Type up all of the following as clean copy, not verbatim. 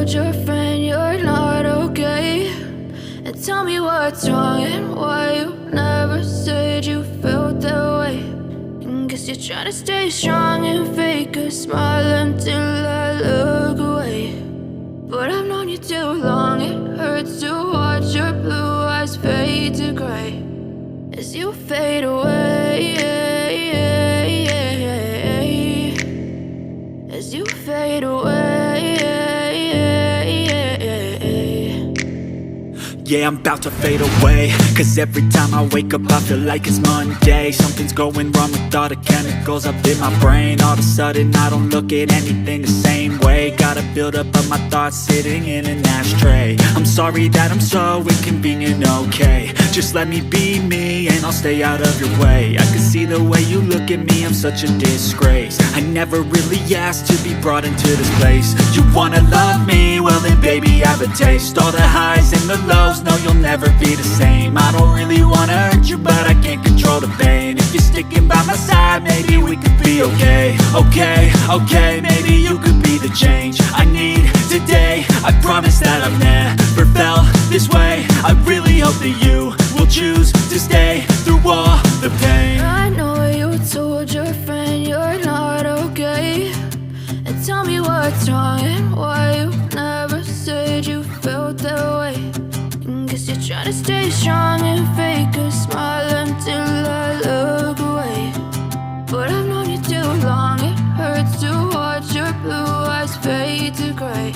told your friend you're not okay? And tell me what's wrong and why you never said you felt that way. And guess you're trying to stay strong and fake a smile until I look away. But I've known you too long, it hurts to watch your blue eyes fade to gray as you fade away, as you fade away. Yeah, I'm about to fade away, cause every time I wake up I feel like it's Monday. Something's going wrong with all the chemicals up in my brain. All of a sudden I don't look at anything the same way. Got a buildup of my thoughts sitting in an ashtray. I'm sorry that I'm so inconvenient, okay? Just let me be me and I'll stay out of your way. I can see the way you look at me, I'm such a disgrace. I never really asked to be brought into this place. You wanna love me? Well then baby I have a taste. All the highs and the lows, no, you'll never be the same. I don't really wanna hurt you, but I can't control the pain. If you're sticking by my side, maybe we could be okay. Okay, maybe you could be the change I need today. I promise that I've never felt this way. I really hope that you will choose to stay through all the pain. I know you told your friend you're not okay. And tell me what's wrong and why you never said you felt that way. Guess you're trying to stay strong and fake a smile until I look away. But I've known you too long, it hurts to watch your blue eyes fade to gray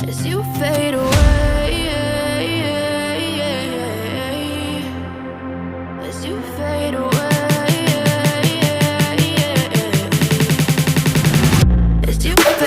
as you fade away, as you fade away, as you fade away.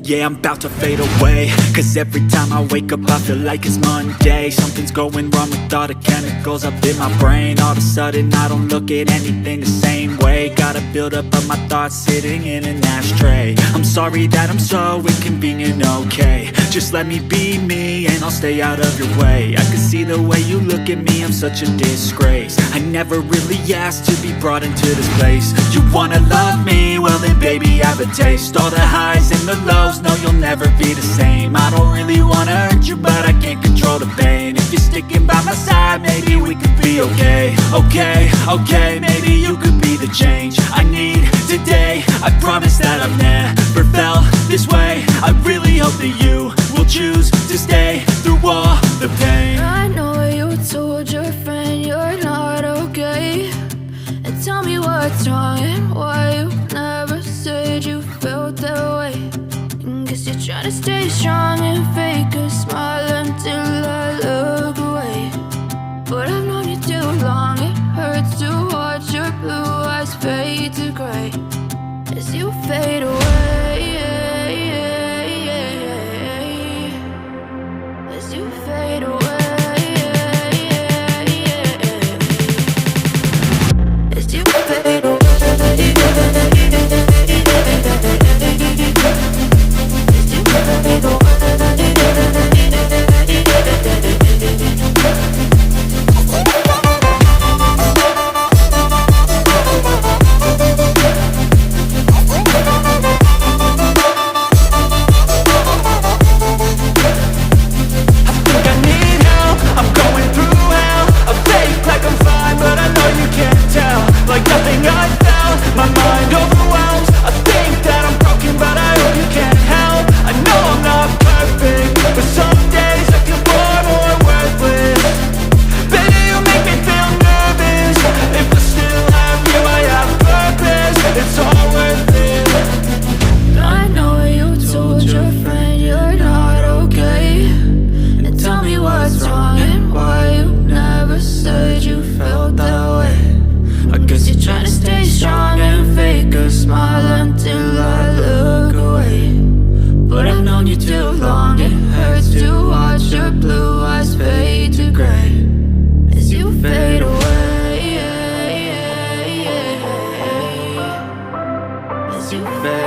Yeah, I'm about to fade away, cause every time I wake up I feel like it's Monday. Something's going wrong with all the chemicals up in my brain. All of a sudden I don't look at anything the same way. Got a buildup of my thoughts sitting in an ashtray. I'm sorry that I'm so inconvenient, convenient, okay. Just let me be me and I'll stay out of your way. I can see the way you look at me, I'm such a disgrace. I never really asked to be brought into this place. You wanna love me? Well then baby, I have a taste. All the highs and the lows, no you'll never be the same. I don't really wanna hurt you, but I can't control the pain. If you're sticking by my side, maybe we could be okay. Okay, maybe you could be the change I need today. I promise that I've never felt this way. I really hope that you will choose to stay through all the pain. I know you told your friend you're not okay, and tell me what's wrong and why you never said you felt that way. Guess you're trying to stay strong and fake a smile until I look away. But I've known you too long, it hurts to watch your blue eyes fade to gray as you fade away. As you fade away. As you fade away. As you fade